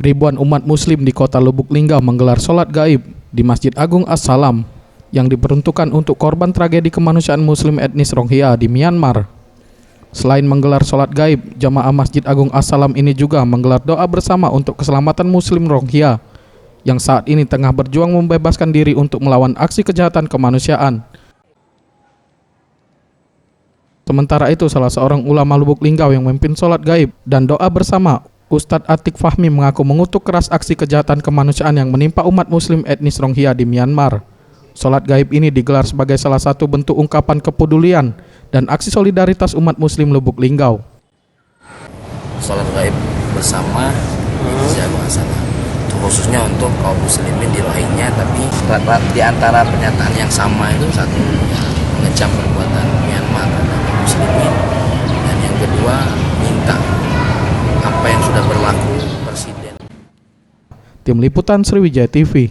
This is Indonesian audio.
Ribuan umat muslim di kota Lubuk Linggau menggelar sholat gaib di Masjid Agung As-Salam yang diperuntukkan untuk korban tragedi kemanusiaan muslim etnis Rohingya di Myanmar. Selain menggelar sholat gaib, jamaah Masjid Agung As-Salam ini juga menggelar doa bersama untuk keselamatan muslim Rohingya yang saat ini tengah berjuang membebaskan diri untuk melawan aksi kejahatan kemanusiaan. Sementara itu, salah seorang ulama Lubuk Linggau yang memimpin sholat gaib dan doa bersama, Ustadz Atik Fahmi, mengaku mengutuk keras aksi kejahatan kemanusiaan yang menimpa umat muslim etnis Rohingya di Myanmar. Sholat gaib ini digelar sebagai salah satu bentuk ungkapan kepedulian dan aksi solidaritas umat muslim Lubuk Linggau. Sholat gaib bersama khususnya untuk kaum muslimin di Rohingya, tapi di antara pernyataan yang sama itu, satu mengecam perbuatan Myanmar terhadap muslimin, dan yang kedua minta apa yang sudah berlaku Presiden. Tim Liputan Sriwijaya TV.